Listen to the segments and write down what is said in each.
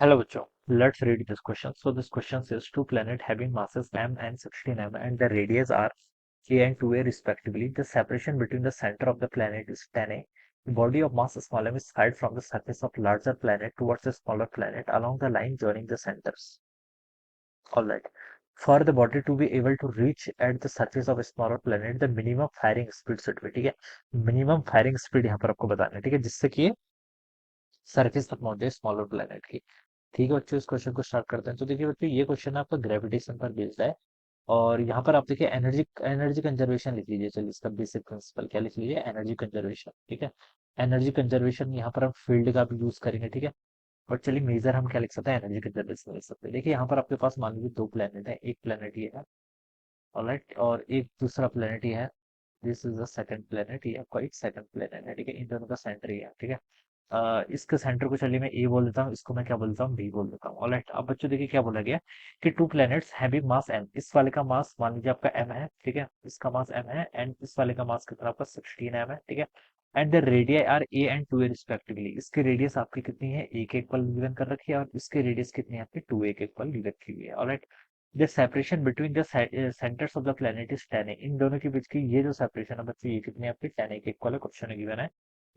Hello बच्चों, let's read this question. So this question says two planets having masses m and 16 m and the radius are a and 2a respectively. The separation between the center of the planet is 10a. The body of mass small m is fired from the surface of larger planet towards a smaller planet along the line joining the centers. Alright. For the body to be able to reach at the surface of a smaller planet, the minimum firing speed should be, ठीक है, minimum firing speed यहाँ पर आपको बताना है, ठीक है, जिससे कि सरफेस तक पहुंचे स्मॉलर प्लेनेट की। ठीक है बच्चों, इस क्वेश्चन को स्टार्ट करते हैं। तो देखिए बच्चों, ये क्वेश्चन आपका ग्रेविटेशन पर बेस्ड है और यहाँ पर आप देखिए एनर्जी एनर्जी कंजर्वेशन लिख लीजिए। चलिए, इसका बेसिक प्रिंसिपल क्या लिख लीजिए, एनर्जी कंजर्वेशन। ठीक है, एनर्जी कंजर्वेशन यहाँ पर हम फील्ड का भी यूज करेंगे। ठीक है, और चलिए मेजर हम क्या लिख सकते हैं, एनर्जी कंजर्वेशन लिख सकते हैं। देखिए यहाँ पर आपके पास मान लीजिए दो प्लेनेट है, एक प्लेनेट ये है, ऑलराइट, और एक दूसरा प्लेनेट ये है। This is the second planet, ये आपका एक सेकंड प्लेनेट है। ठीक है, इन दोनों का सेंटर ये है। ठीक है, इसके सेंटर को चलिए मैं ए बोल देता हूँ, इसको मैं क्या बोलता हूँ, बी बोल देता हूँ। ऑलराइट, अब बच्चों देखिए क्या बोला गया कि two planets having mass M, इस वाले का मास मान लीजिए आपका एम है। ठीक है, इसका मास एम है एंड इस वाले का मास कितना आपका 16 एम है। ठीक है, and the radii are a and 2 a respectively. इसकी रेडियस आपकी कितनी है, ए के इक्वल गिवन कर रखी है और इसकी रेडियस कितनी है आपकी 2 ए के इक्वल गिवन रखी हुई है। Alright, the separation between the centres of the planet is 10 ए। इन दोनों के बीच की ये जो सेपरेशन है बच्चों, ये कितनी है आपकी 10 ए के इक्वल है। क्वेश्चन गिवन है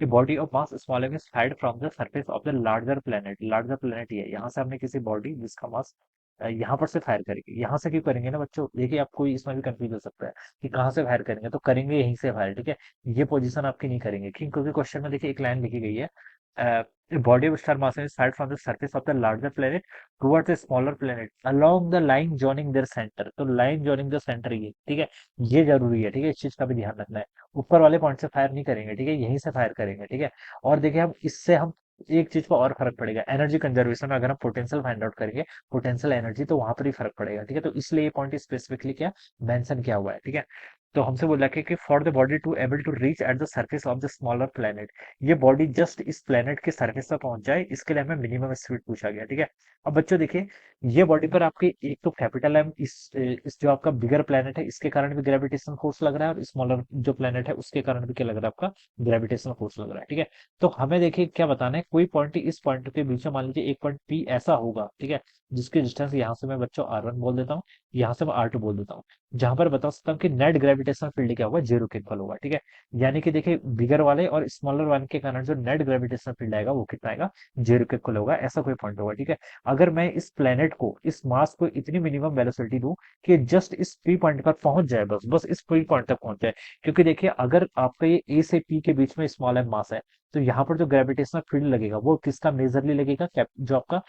the body of mass smaller is fired from the surface of the larger planet। larger planet ये है, यहाँ से हमने किसी बॉडी जिसका मास यहाँ पर से फायर करेंगे। यहाँ से क्यों करेंगे ना बच्चों, देखिए आप कोई इसमें भी कंफ्यूज हो सकता है कि कहाँ से फायर करेंगे, तो करेंगे यहीं से फायर। ठीक है, ये पोजीशन आपकी नहीं करेंगे क्योंकि क्वेश्चन में देखिए एक लाइन लिखी गई है, body of star mass is fired from the surface of the larger planet towards a smaller planet along the line joining their centre. तो लाइन जॉइनिंग द सेंटर ये, ठीक है, ये जरूरी है। ठीक है, इस चीज का भी ध्यान रखना है, ऊपर वाले पॉइंट से फायर नहीं करेंगे। ठीक है, यहीं से फायर करेंगे। ठीक है, और देखिए हम इससे हम एक चीज को और फर्क पड़ेगा, एनर्जी कंजर्वेशन में अगर हम पोटेंशियल फाइंड आउट करेंगे, पोटेंशियल एनर्जी, तो वहां पर ही फर्क पड़ेगा। ठीक है, तो इसलिए ये पॉइंट स्पेसिफिकली क्या मेंशन किया हुआ है। ठीक है, तो हमसे बोला कि for the body to able to reach at the surface of the smaller planet, ये बॉडी जस्ट इस प्लेनेट के सरफेस पर पहुंच जाए, इसके लिए हमें मिनिमम स्पीड पूछा गया। ठीक है, अब बच्चों देखिए ये बॉडी पर आपके एक तो कैपिटल एम, इस जो आपका बिगर प्लेनेट है इसके कारण भी ग्रेविटेशनल फोर्स लग रहा है और स्मॉलर जो प्लेनेट है उसके कारण भी क्या लग रहा है, आपका ग्रेविटेशनल फोर्स लग रहा है। ठीक है, तो हमें देखिए क्या बताना है, कोई पॉइंट इस पॉइंट के बीच में मान लीजिए एक पॉइंट पी ऐसा होगा। ठीक है, जिसकी डिस्टेंस यहाँ से मैं बच्चों R1 बोल देता हूँ, यहाँ से मैं R2 बोल देता हूँ, जहां पर बता सकता हूँ कि नेट ग्रेविटेशनल फील्ड क्या होगा, जीरो के इक्वल होगा। ठीक है, यानी कि देखिए बिगर वाले और स्मॉलर वन के कारण जो नेट ग्रेविटेशनल फील्ड आएगा वो कितना आएगा, जीरो के इक्वल होगा, ऐसा कोई पॉइंट होगा। ठीक है, अगर मैं इस प्लेनेट को, इस मास को इतनी मिनिमम वेलोसिटी दूं कि जस्ट इस पी पॉइंट पर पहुंच जाए, बस बस इस पी पॉइंट तक पहुंच जाए, क्योंकि देखिए अगर आपका ये ए से पी के बीच में स्मॉल एम मास है, तो यहाँ पर जो ग्रेविटेशनल फील्ड लगेगा वो किसका मेजरली लगेगा, जो आपका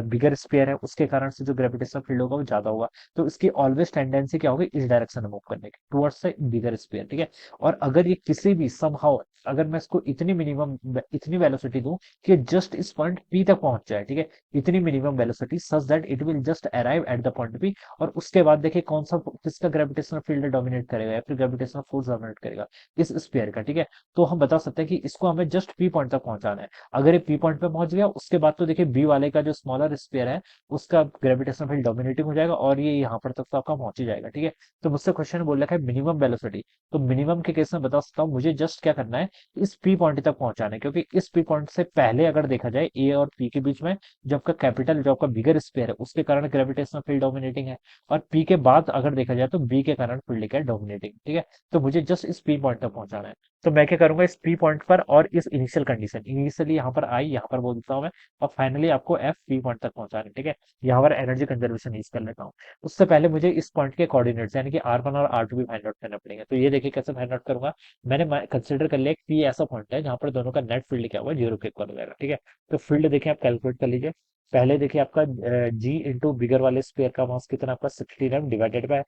बिगर स्पेयर है उसके कारण से जो ग्रेविटेशनल फील्ड होगा वो ज्यादा होगा। तो इसकी ऑलवेज टेंडेंसी क्या होगी, इस डायरेक्शन में मूव करने की, टुवर्ड्स द बिगर स्पेयर। ठीक है, और अगर ये किसी भी समहाउ, अगर मैं इसको इतनी मिनिमम, इतनी वेलोसिटी दूं कि जस्ट इस पॉइंट पी तक पहुंच जाए, ठीक है, इतनी minimum velocity such that it will just arrive at the point P, और उसके बाद देखिए कौन सा, किसका ग्रेविटेशनल फील्ड डोमिनेट करेगा या फिर ग्रेविटेशनल फोर्स डोमिनेट करेगा, इस स्पेयर का। ठीक है, तो हम बता सकते हैं कि इसको हमें जस्ट पी पॉइंट तक पहुंचाना है। अगर ये पी पॉइंट पे पहुंच गया उसके बाद तो देखिए बी वाले का जो स्मॉलर स्पेयर है उसका ग्रेविटेशनल फील्ड डोमिनेटिंग हो जाएगा और ये यहाँ पर तक तो आपका पहुंच ही जाएगा। ठीक है, तो मुझसे क्वेश्चन बोल रखा है मिनिमम वेलोसिटी, तो मिनिमम के केस में बता सकता हूँ मुझे जस्ट क्या करना है, इस पी पॉइंट तक पहुंचाना है, क्योंकि इस पी पॉइंट से पहले अगर देखा जाए ए और पी के बीच में जो आपका कैपिटल, जो आपका बिगर स्पेयर है उसके कारण ग्रेविटेशनल फील्ड डोमिनेटिंग है, और पी के बाद अगर देखा जाए तो बी के कारण फील्ड क्या है, डोमिनेटिंग। ठीक है, तो मुझे जस्ट इस पी पॉइंट तक पहुंचाना है। तो मैं क्या करूंगा, इस पी पॉइंट पर और इस इनिशियल कंडीशन, इनिशियली यहाँ पर आई, यहाँ पर बोल देता हूँ मैं, और फाइनली आपको एफ पी पॉइंट तक पहुंचाना है। ठीक है, यहाँ पर एनर्जी कंजर्वेशन यूज कर लेता हूँ। उससे पहले मुझे इस पॉइंट के कोऑर्डिनेट्स यानी कि R1 और R2 भी फाइंड आउट करना पड़ेगा। तो ये देखिए कैसे फाइंड आउट करूंगा, मैंने कंसिडर कर लिया कि ये ऐसा पॉइंट है जहां पर दोनों का नेट फील्ड क्या होगा, जीरो के इक्वल हो जाएगा। ठीक है, तो फील्ड देखिए आप कैलकुलेट कर लीजिए। पहले देखिए आपका जी इंटू बिगर वाले स्पेयर का मास कितना, आपका 16 डिवाइडेड बाय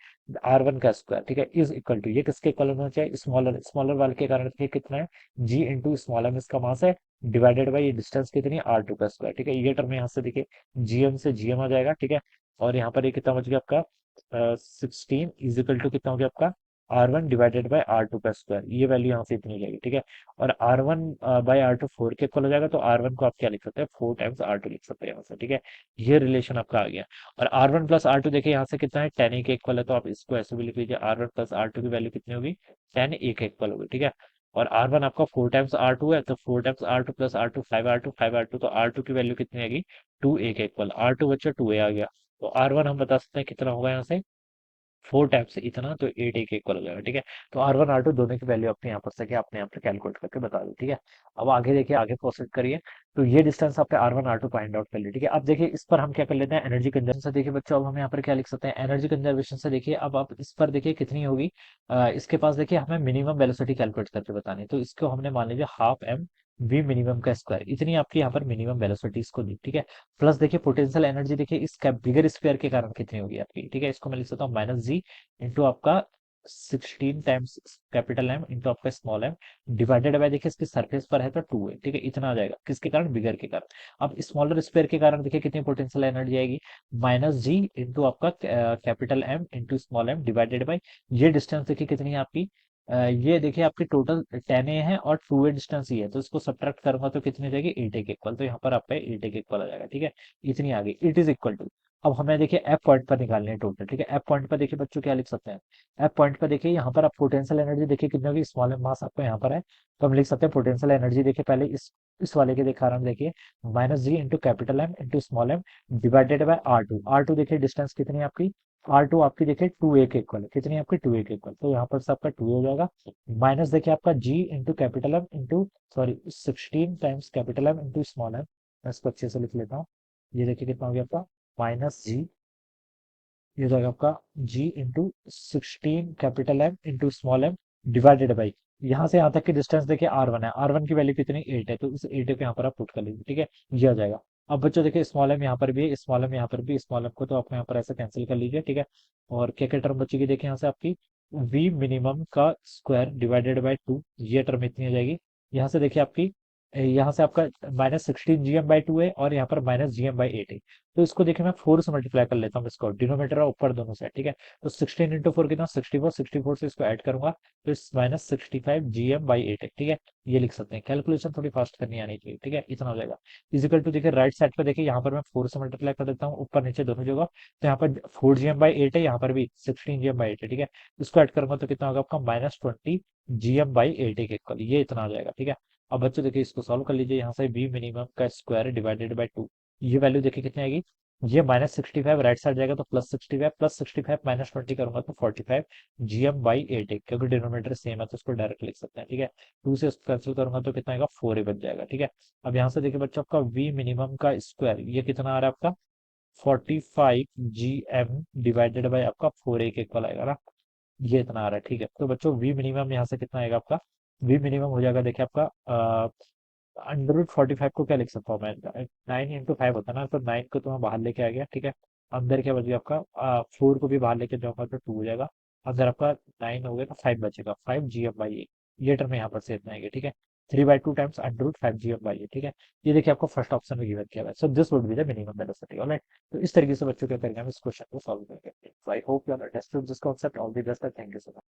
R1 का स्क्वायर। ठीक है, इज इक्वल टू, ये किसके इक्वल होना चाहिए, स्मॉलर, स्मॉलर वाले के कारण देखिए कितना है, जी इंटू स्मॉलर में इसका मास है, डिवाइडेड बाई ये डिस्टेंस कितनी है, R2 का स्क्वायर। ठीक है, ये टर्म यहाँ से देखिए जीएम से जीएम आ जाएगा। ठीक है, और यहाँ पर ये कितना बच गया आपका 16 इज इक्वल टू कितना हो गया आपका R1 डिवाइडेड बाय R2 का स्क्वायर, ये वैल्यू यहाँ से इतनी जाएगी। ठीक है, और R1 बाय R2 4 के इक्वल हो जाएगा, तो R1 को आप क्या लिख सकते हैं, 4 टाइम्स R2 लिख सकते हैं यहाँ से। ठीक है, ये रिलेशन आपका आ गया। और R1 प्लस R2 देखिए यहाँ से कितना है, 10 A के इक्वल है, तो आप इसको ऐसे भी लिख लीजिए, R1 प्लस R2 की वैल्यू कितनी होगी, 10 A के इक्वल होगी। ठीक है, और R1 आपका 4 टाइम्स R2 है, तो 4 times R2 plus R2 5 R2 5 R2, तो R2 की वैल्यू कितनी आएगी, टू ए के इक्वल, आर टू बच्चों टू ए आ गया, तो आर वन हम बता सकते हैं कितना होगा यहाँ से, 4 टाइम्स इतना, तो 8 के इक्वल हो जाएगा। ठीक है, तो R1 R2 दोनों की वैल्यू अपने यहाँ पर से आपने यहाँ पर कैलकुलेट करके बता दी। ठीक है, अब आगे देखिए, आगे प्रोसीड करिए। तो ये डिस्टेंस आपने R1 R2 फाइंड आउट कर लिया। ठीक है, अब देखिए इस पर हम क्या कर लेते हैं, एनर्जी कंजर्वेशन से। देखिए बच्चों, अब हम यहाँ पर क्या लिख सकते हैं, एनर्जी कंजर्वेशन से देखिए, अब आप इस पर देखिए कितनी होगी। इसके पास देखिए हमें मिनिमम वेलोसिटी कैलकुलेट करके बतानी है, तो इसको हमने मान लीजिए हाफ एम वी मिनिमम का स्क्वायर, इतनी आपकी यहाँ पर मिनिमम वेलोसिटी इसको दी। ठीक है, प्लस देखिए पोटेंशियल एनर्जी देखिए इस बिगर स्क्वायर के कारण कितनी होगी आपकी। ठीक है, इसको मैं लिख सकता हूँ माइनस जी इंटू आपका 16 टाइम्स कैपिटल एम इंटू आपका स्मॉल एम, डिवाइडेड बाय देखिए इसकी सरफेस पर है तो 2 है। ठीक है, इतना आ जाएगा, किसके कारण, बिगर के कारण। अब स्मॉलर स्क्वायर के कारण देखिए कितनी पोटेंशियल एनर्जी आएगी, माइनस जी इंटू आपका capital M into small M divided by, ये डिस्टेंस देखिए कितनी है आपकी, ये देखिए आपकी टोटल 10 ए है और 2 ए डिस्टेंस ही है, तो इसको सब्ट्रैक्ट करूंगा तो कितनी हो जाएगी, 8 ए के इक्वल, तो यहाँ पर आपका 8 ए के इक्वल आ जाएगा। ठीक है, इतनी आ गई, इट इज इक्वल टू। अब हमें देखिए एफ पॉइंट पर निकालनी है टोटल। ठीक है, एफ पॉइंट पर देखिए बच्चों क्या लिख सकते हैं, एफ पॉइंट पर देखिए यहाँ पर आप पोटेंशियल एनर्जी देखिए कितनी होगी, स्मॉल मास आपको यहाँ पर है, तो हम लिख सकते हैं पोटेंशियल एनर्जी देखिए पहले इस वाले के देखा रहा देखिए, minus G into capital M into small M divided by R two देखिए डिस्टेंस कितनी है आपकी, आर टू आपकी देखिए टू ए के इक्वल है, कितनी है आपकी, टू ए के इक्वल, तो यहाँ पर से आपका टू हो जाएगा, माइनस देखिए आपका G into capital M into, sorry 16 times capital M into small M, मैं इसको अच्छे से लिख लेता हूँ। ये देखिए कितना हो गया आपका, माइनस जी, ये हो जाएगा आपका G into 16 capital M into small M divided by, यहाँ से यहाँ तक की डिस्टेंस देखिए R1 है, R1 की वैल्यू कितनी, 8 है, तो इस 8 को यहाँ पर आप पुट कर लीजिए। ठीक है, ये आ जाएगा। अब बच्चों देखिए स्मॉल एम यहाँ पर भी है, स्मॉल एम यहाँ पर भी, स्मॉल एम को तो आप यहाँ पर ऐसे कैंसिल कर लीजिए। ठीक है, और क्या टर्म बच्चों की देखिए यहाँ से आपकी वी मिनिमम का स्क्वायर डिवाइडेड बाई 2, ये टर्म इतनी हो जाएगी। यहाँ से देखिए आपकी यहाँ से आपका -16 GM/2 है और यहाँ पर -GM/8 है, तो इसको देखिए मैं 4 से मल्टीप्लाई कर लेता हूँ, इसको डिनोमीटर और ऊपर दोनों से। ठीक है, तो 16 इंटू फोर कितना, 64, 64 से इसको ऐड करूंगा तो इस -65 GM/8 है। ठीक है, ये लिख सकते हैं, कैलकुलेशन थोड़ी फास्ट करनी आनी चाहिए। ठीक है, इतना हो जाएगा, इजिकल टू देखिए राइट साइड पे देखिए यहाँ पर मैं 4 से मल्टीप्लाई कर देता हूँ ऊपर नीचे दोनों जगह, तो यहाँ पर 4 GM/8 है, यहाँ पर भी 16 GM/8 है। ठीक है, इसको ऐड करूंगा तो कितना होगा आपका -20 GM/8 के इक्वल, ये इतना आ जाएगा। ठीक है, अब बच्चों देखिए इसको सॉल्व कर लीजिए, यहाँ से बी मिनिमम का स्क्वायर डिवाइडेड बाई 2, ये वैल्यू देखिए कितनी आएगी, ये -65 राइट साइड जाएगा तो +65, +65 -20 करूंगा तो 45 GM/8 है, क्योंकि डिनोमीटर सेम है तो इसको डायरेक्ट लिख सकते हैं। ठीक है, 2 से इसको कैंसिल करूंगा तो कितना आएगा, 4 ही बच जाएगा। ठीक है, अब यहाँ से देखिए बच्चों आपका वी मिनिमम का स्क्वायर ये कितना आ रहा है आपका, 45 GM डिवाइडेड बाई आपका 4 के इक्वल आएगा ना, ये इतना आ रहा है। ठीक है, तो बच्चों वी मिनिमम यहाँ से कितना आएगा आपका, वी मिनिमम हो जाएगा देखिए आपका √45 को क्या लिख सकता हूँ मैं, 9 × 5 होता है ना, तो 9 को तो मैं बाहर लेके आ गया। ठीक है, अंदर क्या बच गया आपका, 4 को भी बाहर लेके जाऊंगा तो 2 हो जाएगा, अंदर आपका 9 हो गया तो 5 बचेगा, 5 GM/8, ये टर्म यहाँ पर से इतना आएगा। ठीक है, 3/2 टाइम्स √5 GM/8। ठीक है, ये देखिए आपको फर्स्ट ऑप्शन में गिवन किया हुआ है, so this would be the minimum velocity. Alright, तो इस तरीके से बच्चों क्या करेंगे हम इस क्वेश्चन को सॉल्व करेंगे। I hope you understood this concept, all the best, thank you so much.